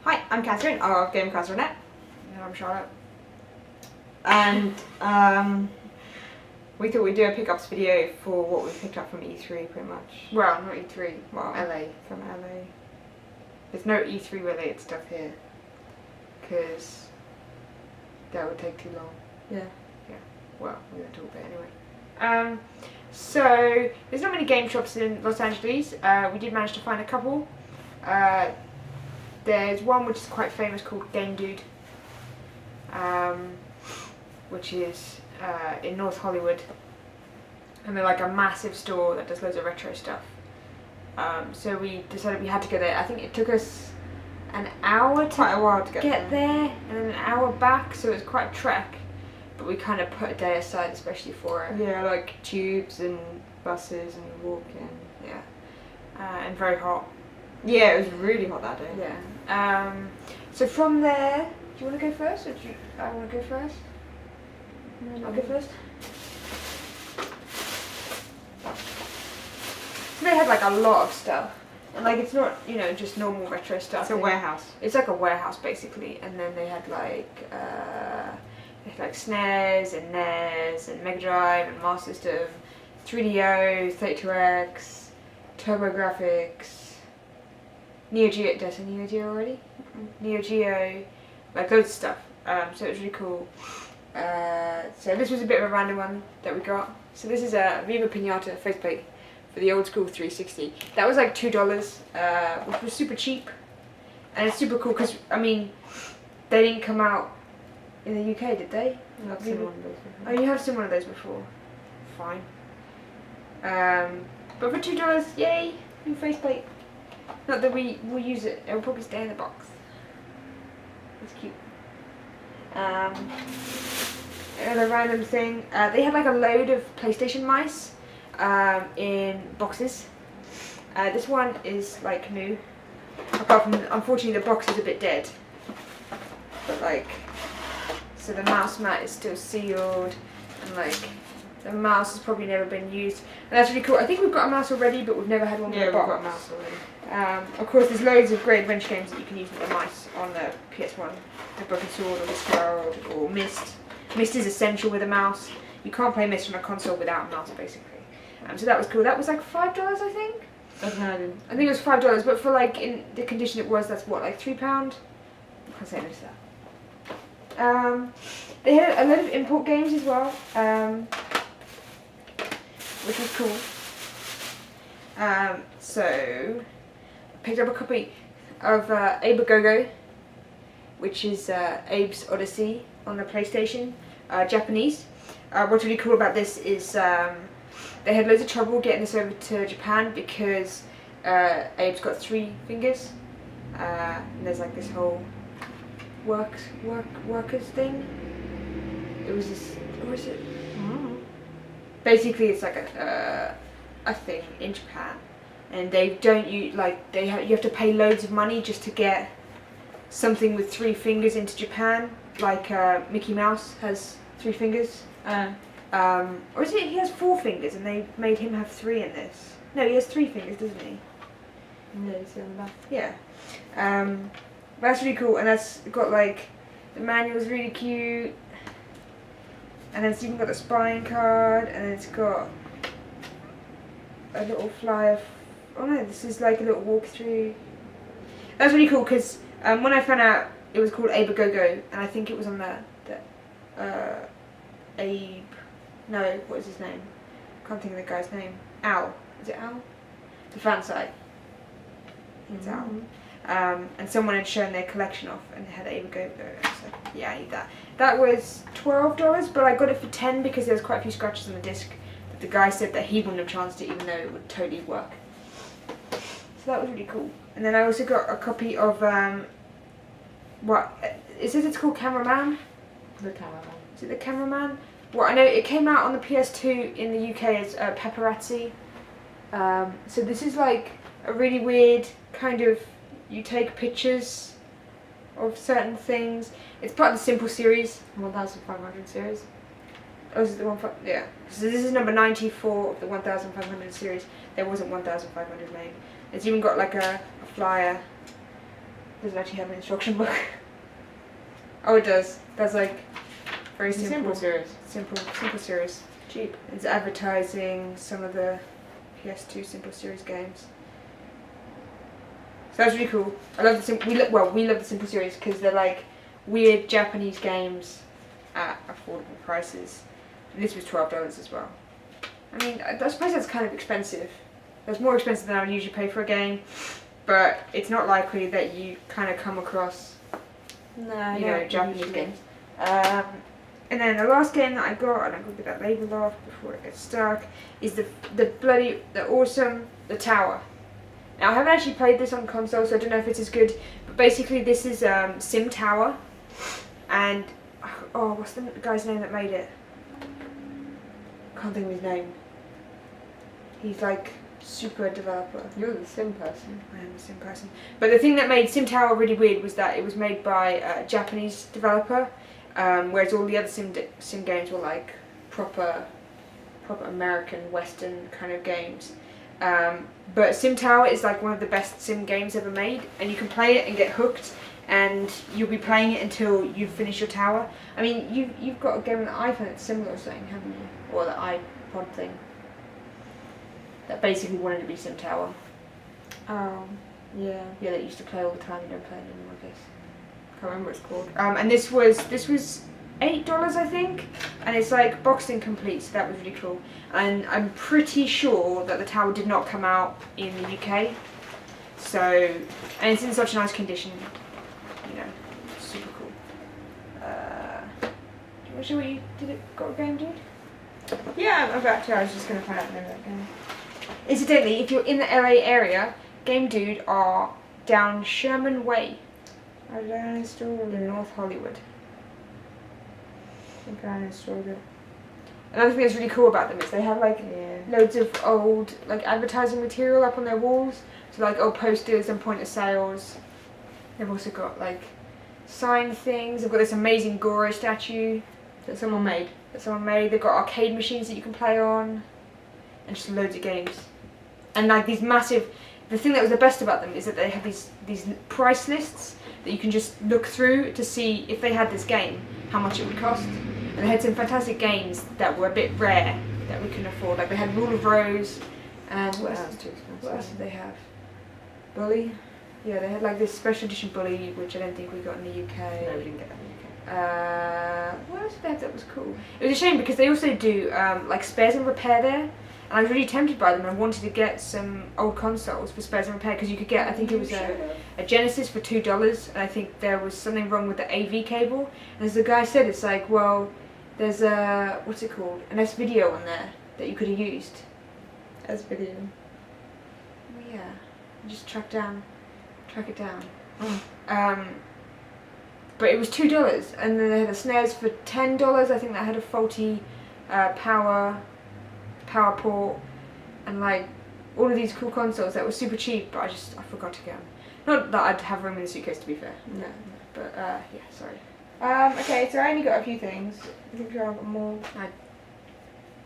Hi, I'm Catherine of GameCast.net. And I'm Charlotte. And we thought we'd do a pickups video for what we picked up from E3 pretty much. Well, not E3, Well, LA. From LA. There's no E3 related stuff here, because that would take too long. Yeah. Well, we're going to talk about it anyway. So, there's not many game shops in Los Angeles. We did manage to find a couple. There's one which is quite famous called Game Dude, which is in North Hollywood, and they're like a massive store that does loads of retro stuff. So we decided we had to go there. I think it took us an hour to Quite a while to get there, and then an hour back, so it was quite a trek. But we kind of put a day aside especially for it. Yeah, like tubes and buses and walking. Yeah. And very hot. Yeah, it was really hot that day. Yeah. So from there, do you want to go first, or do I want to go first? I'll go first. So they had like a lot of stuff, and like it's not, you know, just normal retro stuff. It's a warehouse. It's like a warehouse basically, and then they had like SNES and NES and Mega Drive and Master System, 3DO, 32X, TurboGrafx, Neo Geo. Did I say Neo Geo already? Neo Geo, like loads of stuff. So it was really cool. So this was a bit of a random one that we got. So this is a Viva Pinata faceplate for the old school 360. That was like $2, which was super cheap, and it's super cool because I mean, they didn't come out in the UK, did they? I've seen one of those before. Oh, you have seen one of those before. Fine. But for $2, yay, new faceplate. Not that we will use it. It will probably stay in the box. It's cute. Another random thing. They had like a load of PlayStation mice in boxes. This one is like new. Apart from, unfortunately, the box is a bit dead. But like, so the mouse mat is still sealed, and like the mouse has probably never been used. And that's really cool. I think we've got a mouse already, but we've never had one with a box. We've got a mouse already. Of course, there's loads of great adventure games that you can use with the mice on the PS1. The Broken Sword or the Squirrel or Myst. Myst is essential with a mouse. You can't play Myst on a console without a mouse, basically. So that was cool. That was like $5, I think. I think it was $5, but for like in the condition it was, that's what, like £3? I can't say no to that. They had a lot of import games as well, which was cool. So I picked up a copy of Abe Go-Go, which is Abe's Odyssey on the PlayStation, Japanese. What's really cool about this is they had loads of trouble getting this over to Japan because Abe's got 3 fingers, and there's like this whole workers thing. It was this, what was it? Basically, it's like a thing in Japan, and they don't use like you have to pay loads of money just to get something with 3 fingers into Japan. Like Mickey Mouse has 3 fingers. Or is it he has 4 fingers and they made him have 3 in this? No, he has 3 fingers, doesn't he? No, it's on the back. Yeah. That's really cool, and that's got like the manual's really cute, and then it's even got the spine card, and then it's got a little flyer. Oh no, this is like a little walkthrough. That's really cool because when I found out it was called Abe Go-Go, and I think it was on the Abe. No, what is his name? Can't think of the guy's name. Al. Is it Al? The fan site. It's Al. And someone had shown their collection off and they had Abe Go-Go. I was like, yeah, I need that. That was $12, but I got it for $10 because there was quite a few scratches on the disc. But the guy said that he wouldn't have chanced it, even though it would totally work. So that was really cool. And then I also got a copy of what it says it's called Cameraman. The Cameraman. Is it the Cameraman? Well, I know it came out on the PS2 in the UK as Paparazzi. So this is like a really weird kind of, you take pictures of certain things. It's part of the Simple series. 1500 series. Oh, is it the one? Yeah. So this is number 94 of the 1500 series. There wasn't 1500 made. It's even got like a flyer Doesn't actually have an instruction book. Oh, it does. That's like very simple series. Simple series. Cheap. It's advertising some of the PS2 Simple Series games. So that's really cool. I love we love the Simple Series because they're like weird Japanese games at affordable prices. And this was $12 as well. I mean, I suppose that's kind of expensive. That's more expensive than I would usually pay for a game, but it's not likely that you kind of come across, Japanese games. And then the last game that I got, and I'm going to get that label off before it gets stuck, is the awesome The Tower. Now I haven't actually played this on console, so I don't know if it's as good, but basically this is Sim Tower, and what's the guy's name that made it? Can't think of his name. He's like super developer. You're the sim person. I am a sim person. But the thing that made Sim Tower really weird was that it was made by a Japanese developer, whereas all the other sim games were like proper American Western kind of games. But Sim Tower is like one of the best sim games ever made, and you can play it and get hooked, and you'll be playing it until you finish your tower. I mean, you've got a game on the iPhone that's similar or something, haven't you? Or the iPod thing that basically wanted to be Sim Tower. Oh, yeah. Yeah, that used to play all the time. You don't play it anymore, I guess. Can't remember what it's called. And this was $8, I think, and it's like boxed and complete, so that was really cool. And I'm pretty sure that the tower did not come out in the UK. So, and it's in such a nice condition. Super cool. Do you want to show what you got a game, dude? Yeah, I'm about to. I was just going to find out the name of that game. Incidentally, if you're in the LA area, Game Dude are down Sherman Way. I don't install In North Hollywood. I think I installed it. Another thing that's really cool about them is they have like Yeah. loads of old like advertising material up on their walls. So like old posters and point of sales. They've also got like sign things. They've got this amazing Goro statue That someone made. They've got arcade machines that you can play on, and just loads of games. And like these massive. The thing that was the best about them is that they have these price lists that you can just look through to see if they had this game, how much it would cost. And they had some fantastic games that were a bit rare that we couldn't afford. Like they had Rule of Rose, and That sounds too expensive. what else did they have? Bully. Yeah, they had like this special edition Bully, which I don't think we got in the UK. No, we didn't get that in the UK. What else did they have that was cool? It was a shame because they also do like spares and repair there. And I was really tempted by them. I wanted to get some old consoles for spares and repair because you could get, I think it was a Genesis for $2, and I think there was something wrong with the AV cable. And as the guy said, it's like, well, there's a, what's it called? An S-Video on there that you could have used. S-Video. Oh yeah, just track it down. But it was $2, and then they had the snares for $10. I think that had a faulty power port, and like all of these cool consoles that were super cheap, but I forgot to get them. Not that I'd have room in the suitcase, to be fair. No. But yeah, sorry. Okay, so I only got a few things. I think I've got more. I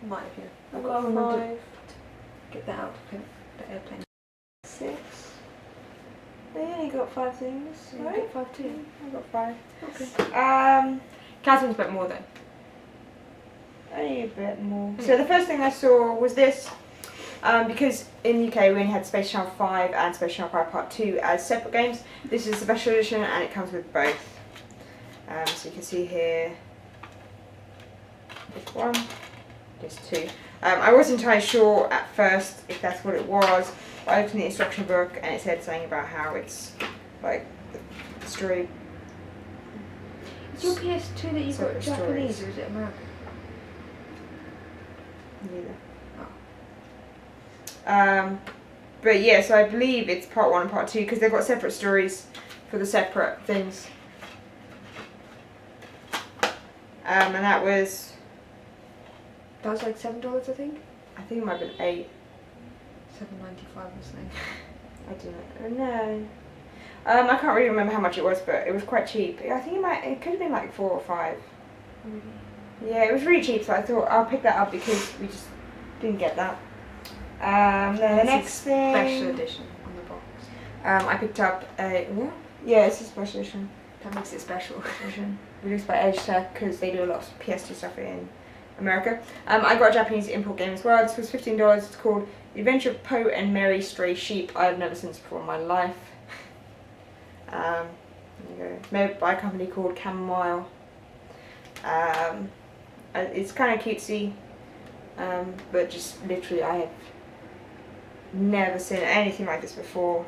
might have, yeah. I've got remember to 5, get that out of the airplane. 6. They only got 5 things, You right? get 5 too. I got 5. Okay. Catherine's a bit more though. Only a bit more. So the first thing I saw was this, because in the UK we only had Space Channel 5 and Space Channel 5 Part 2 as separate games. This is a special edition and it comes with both. So you can see here, this one, this 2. I wasn't entirely sure at first if that's what it was, but I looked in the instruction book and it said something about how it's like the story. Is your PS2 that you So got it's Japanese stories. or is it American? Neither. But yeah, so I believe it's part 1 and part 2 because they've got separate stories for the separate things. And that was, Like $7, I think. I think it might have been 8. $7.95 or something. I don't know. I can't really remember how much it was, but it was quite cheap. I think it could have been like 4 or 5. Yeah, it was really cheap, so I thought I'll pick that up because we just didn't get that. Then the next thing, Special edition on the box. I picked up a. What? Yeah, it's a special edition. That makes it special. Released by Edge Tech because they do a lot of PS2 stuff in America. I got a Japanese import game as well. This was $15. It's called The Adventure of Poe and Mary Stray Sheep. I've never seen this before in my life. There you go. It's made by a company called Chamomile. It's kind of cutesy, but just literally I have never seen anything like this before.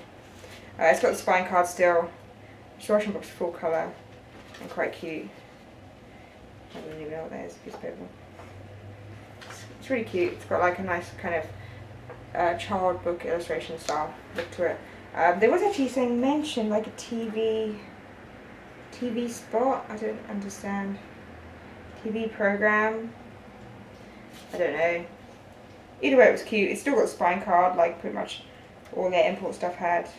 It's got the spine card still. Instruction box full colour and quite cute. I don't even know what that is, a piece of paper. It's really cute. It's got like a nice kind of child book illustration style look to it. There was actually something mentioned like a TV spot. I don't understand. TV program. I don't know. Either way, it was cute. It's still got a spine card, like pretty much all their import stuff had.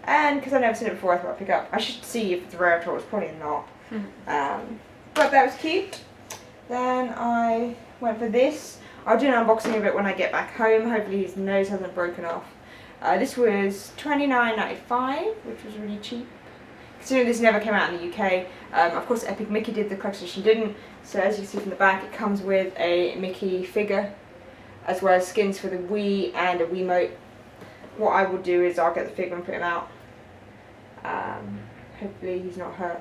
And because I've never seen it before, I thought I'd pick up. I should see if it's rare at all. It's probably not. But that was cute. Then I went for this. I'll do an unboxing of it when I get back home. Hopefully his nose hasn't broken off. This was $29.95, which was really cheap. Considering this never came out in the UK. Of course Epic Mickey did, the collector's edition didn't. So as you can see from the back, it comes with a Mickey figure, as well as skins for the Wii and a Wiimote. What I will do is I'll get the figure and put him out. Hopefully he's not hurt.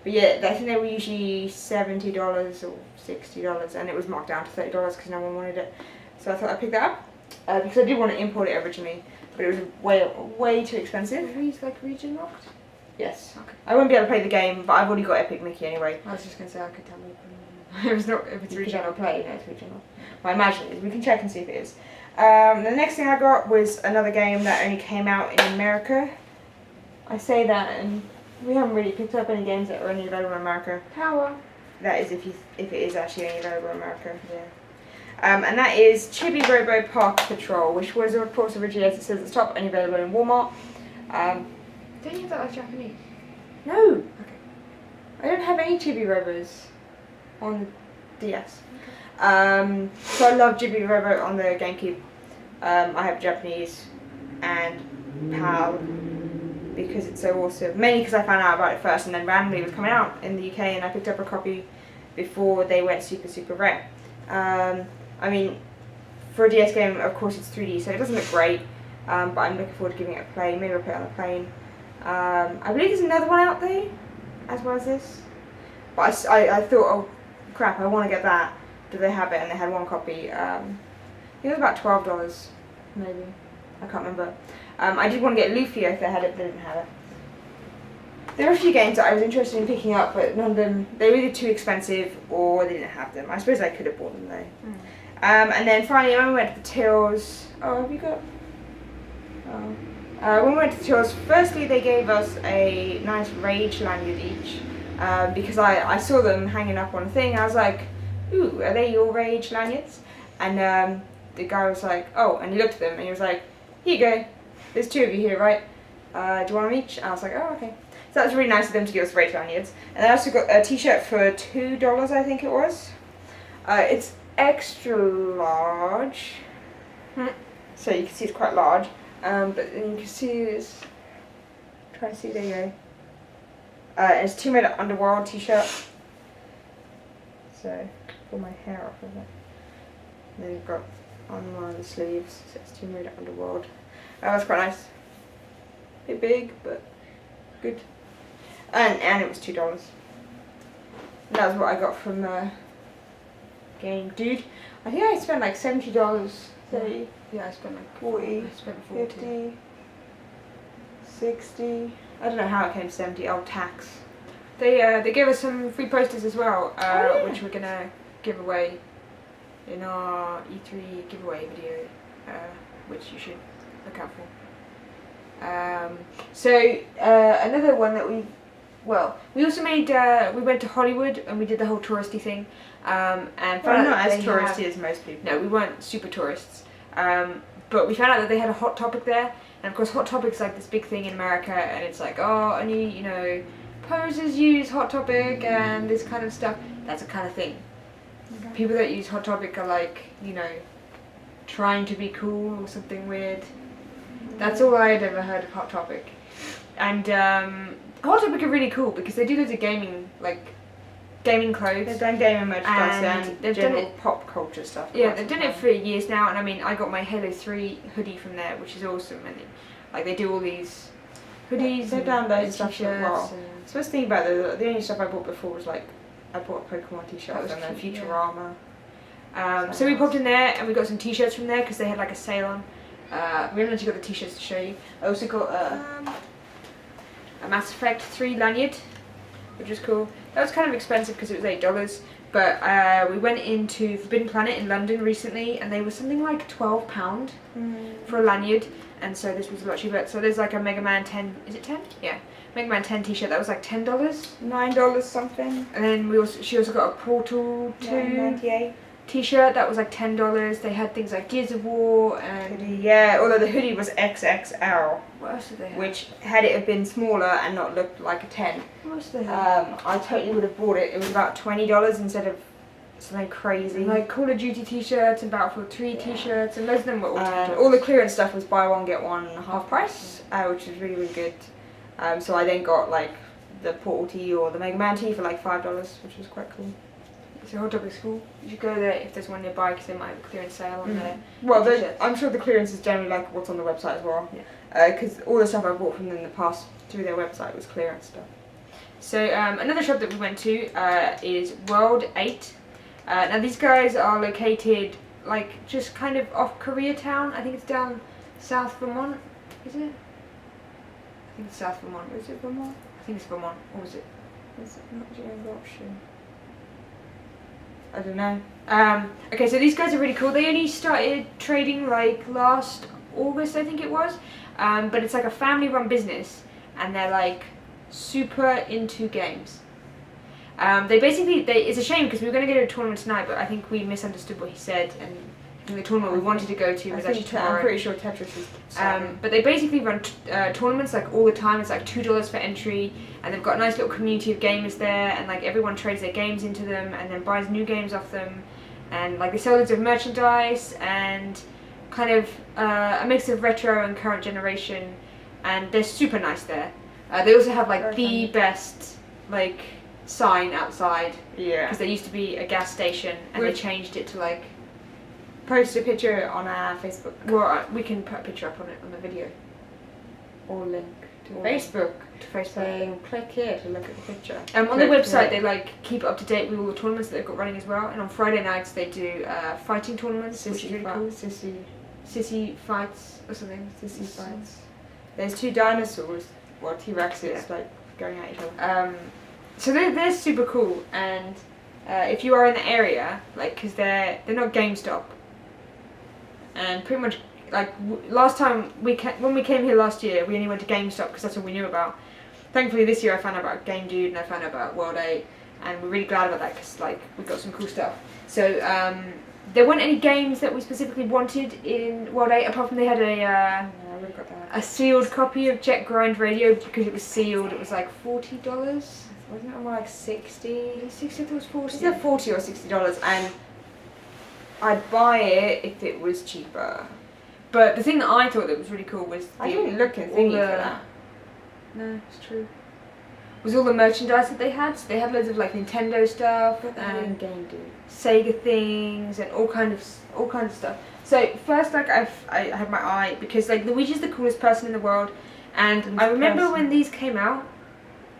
But yeah, I think they were usually $70 or $60, and it was marked down to $30 because no one wanted it. So I thought I'd pick that up because I did want to import it originally, but it was way too expensive. Are these like region locked? Yes. Okay. I won't be able to play the game, but I've already got Epic Mickey anyway. I was just gonna say I could tell you. It was not if it's regional. Play, no, it's regional. Well, I imagine it is. We can check and see if it is. The next thing I got was another game that only came out in America. I say that, and we haven't really picked up any games that are only available in America. Power. That is if it is actually only available in America. Yeah. And that is Chibi Robo Park Patrol, which was of course originally, as it says at the top, only available in Walmart. Don't you have that as Japanese? No. Okay. I don't have any Chibi Robos on the DS. So I love Chibi Robo on the GameCube. I have Japanese and PAL because it's so awesome. Mainly because I found out about it first, and then randomly it was coming out in the UK, and I picked up a copy before they went super rare. I mean, for a DS game, of course it's 3D, so it doesn't look great, but I'm looking forward to giving it a play. Maybe I'll put it on a plane. I believe there's another one out there, as well as this. But I thought, oh crap, I want to get that. Do they have it? And they had one copy. I think it was about $12, maybe. I can't remember. I did want to get Lufia if they had it, but they didn't have it. There were a few games that I was interested in picking up, but none of them, they were either too expensive or they didn't have them. I suppose I could have bought them though. And then finally, when we went to the tills, have you got? When we went to the tills, firstly they gave us a nice Rage lanyard each, because I saw them hanging up on a thing. I was like, ooh, are they your Rage lanyards? And the guy was like, oh, and he looked at them and he was like, here you go, there's two of you here, right? Do you want them each? And I was like, oh, okay. So that was really nice of them to give us Rage lanyards. And I also got a t-shirt for $2, I think it was. It's extra large, so you can see it's quite large. But then you can see it's, try to see, there you go. It's Tomb Raider Underworld t-shirt. So, pull my hair off of it. And then you've got on one of the sleeves, so it's Tomb Raider Underworld. That was quite nice. A bit big, but good. And it was $2. And that was what I got from Game Dude. I think I spent like $70, 30. Yeah, I spent like 40, I spent 40. 50, 60. I don't know how it came to 70. Oh, tax. They gave us some free posters as well, yeah. which we're gonna give away in our E3 giveaway video, which you should look out for. So another one that we also made, we went to Hollywood and we did the whole touristy thing. And Well, not as touristy as most people. No, we weren't super tourists. But we found out that they had a Hot Topic there, and of course Hot Topic's like this big thing in America, and it's like, oh, only, posers use Hot Topic and this kind of stuff. That's a kind of thing. Okay. People that use Hot Topic are like, trying to be cool or something weird. That's all I had ever heard of Hot Topic. And Hot Topic are really cool because they do loads of gaming clothes. They've done gaming merchandise and they've general done it, pop culture stuff. Yeah, they've done it for years now, and I mean, I got my Halo 3 hoodie from there, which is awesome. And like they do all these hoodies. They've done loads of stuff as t-shirts well. So let's think about the only stuff I bought before was like I bought a Pokemon t-shirt and then cute, Futurama. So we popped in there and we got some t-shirts from there because they had like a sale on. We haven't actually got the t-shirts to show you. I also got a Mass Effect 3 lanyard, which was cool. That was kind of expensive because it was $8, but we went into Forbidden Planet in London recently and they were something like £12 for a lanyard, and so this was a lot cheaper. So there's like a Mega Man 10, is it 10? Yeah. Mega Man 10 t-shirt that was like $10. $9 something. And then she also got a Portal 2 $98. t-shirt that was like $10. They had things like Gears of War and Hoodie, yeah, although the hoodie was XXL, what else did they have? which had it have been smaller and not looked like a 10, What else did they have? I totally would have bought it. It was about $20 instead of something crazy. And like Call of Duty t-shirts and Battlefield 3 t-shirts, and most of them were all $10. All the clearance stuff was buy one get one half price, which was really good. So I then got like the Portal tee or the Mega Man tee for like $5, which was quite cool. So Hot Topic's cool. You should go there if there's one nearby because they might have a clearance sale on there. Well, I'm sure the clearance is generally like what's on the website as well. Because all the stuff I bought from them in the past through their website was clearance stuff. So another shop that we went to is World 8. Now these guys are located like just kind of off Koreatown. I think it's down South Vermont. Is it? I think it's South Vermont. Is it Vermont? I think it's Vermont. Or was it? Is it not the option? I don't know. Okay, so these guys are really cool. They only started trading like last August, I think it was. But it's like a family-run business, and they're like super into games. It's a shame because we were going to go to a tournament tonight, but I think we misunderstood what he said, and the tournament we wanted to go to was actually tomorrow. I'm pretty sure Tetris is but they basically run tournaments like all the time. It's like $2 for entry, and they've got a nice little community of gamers there, and like everyone trades their games into them and then buys new games off them, and like they sell loads of merchandise and kind of a mix of retro and current generation, and they're super nice there. They also have like the best like sign outside, because there used to be a gas station and they changed it to like. Post a picture on our Facebook. Well, we can put a picture up on it on the video. Or link to Facebook. Saying click here to look at the picture. On the website they like keep up to date with all the tournaments that they've got running as well. And on Friday nights they do fighting tournaments, which is really cool. Sissy fights or something. Sissy fights. There's two dinosaurs. Well, T-Rexes like going at each other. So they're super cool, and if you are in the area, like, because they're not GameStop. And pretty much, like, last time, when we came here last year, we only went to GameStop because that's all we knew about. Thankfully this year I found out about Game Dude and I found out about World 8, and we're really glad about that because, like, we got some cool stuff. So, there weren't any games that we specifically wanted in World 8, apart from they had a sealed copy of Jet Grind Radio. Because it was sealed, it was like $40. Wasn't it more like 60? 60, I thought it was 40. It's either $40 or $60, and I'd buy it if it was cheaper. But the thing that I thought that was really cool was I didn't look and thingy for that. No, it's true. Was all the merchandise that they had. So they had loads of like Nintendo stuff and Game Dude, Sega things and all kinds of stuff. So first, like I had my eye because like Luigi's the coolest person in the world, and I remember when these came out.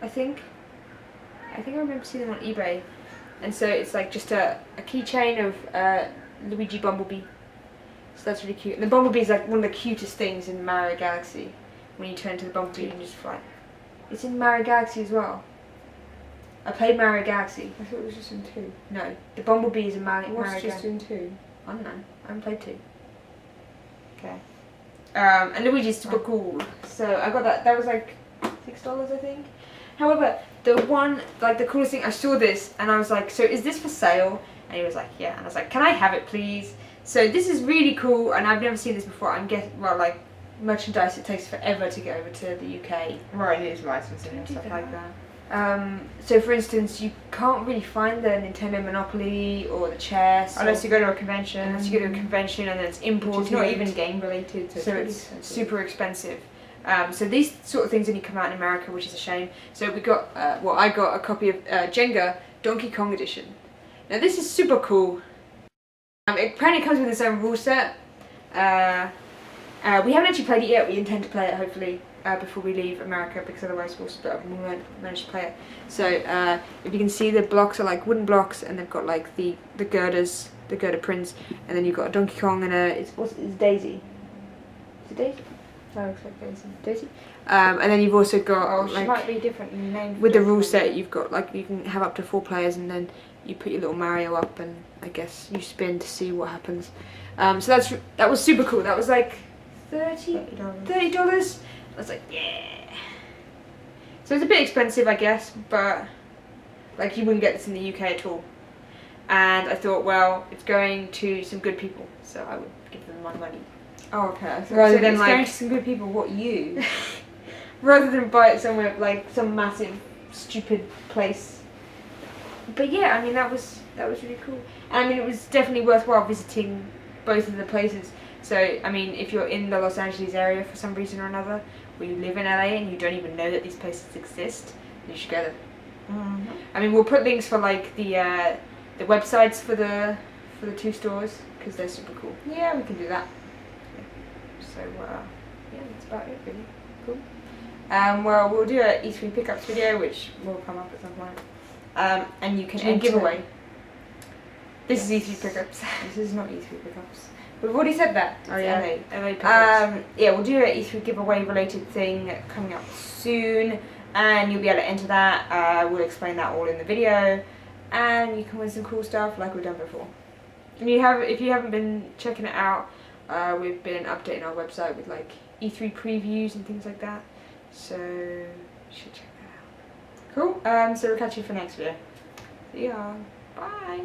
I think I remember seeing them on eBay, and so it's like just a keychain of Luigi Bumblebee. So that's really cute. And the Bumblebee is like one of the cutest things in Mario Galaxy. When you turn to the Bumblebee and just fly. It's in Mario Galaxy as well. I played Mario Galaxy. I thought it was just in 2. No, the Bumblebee is in Mario Galaxy. What's just in 2? I don't know. I haven't played 2. Okay. And Luigi's super cool. So I got that. That was like $6, I think. However, the coolest thing, I saw this and I was like, so is this for sale? And he was like, yeah. And I was like, can I have it, please? So this is really cool, and I've never seen this before. I'm guessing, well, like merchandise, it takes forever to get over to the UK. Right, it is licensing and stuff like that. So for instance, you can't really find the Nintendo Monopoly or the chess Unless you go to a convention. unless you go to a convention, and then it's Which imported. is not even game related, So it's super expensive. So these sort of things only come out in America, which is a shame. So we got, I got a copy of Jenga Donkey Kong Edition. Now this is super cool. It apparently comes with its own rule set. We haven't actually played it yet. We intend to play it hopefully before we leave America, because otherwise we'll split up and we won't manage to play it. So if you can see, the blocks are like wooden blocks, and they've got like the girders, the girder prints, and then you've got a Donkey Kong and it's Daisy. Is it Daisy? That looks like Daisy. Daisy. And then you've also got she like, might be different in name. with the rule set, you've got like, you can have up to 4 players, and then you put your little Mario up, and I guess you spin to see what happens. So that was super cool. That was like $30. I was like, yeah. So it's a bit expensive, I guess, but like you wouldn't get this in the UK at all. And I thought, well, it's going to some good people, so I would give them my money. Oh, okay. Rather than it's like going to some good people. What, you? rather than buy it somewhere like some massive, stupid place. But yeah, I mean that was really cool. And I mean it was definitely worthwhile visiting both of the places. So I mean, if you're in the Los Angeles area for some reason or another, or you live in LA and you don't even know that these places exist, you should go there. Mm-hmm. I mean, we'll put links for like the websites for the 2 stores, because they're super cool. Yeah, we can do that. So yeah, that's about it really. Cool. Well, we'll do a E3 pickups video, which will come up at some point. And you can And enter. giveaway. This is E3 pickups. This is not E3 pickups. We've already said that. Oh yeah. LA pickups. Yeah, we'll do an E3 giveaway related thing coming up soon, and you'll be able to enter that. We'll explain that all in the video, and you can win some cool stuff like we've done before. And if you haven't been checking it out, we've been updating our website with like E3 previews and things like that. So you should check that out. Cool. So we'll catch you for next video. See ya. Bye.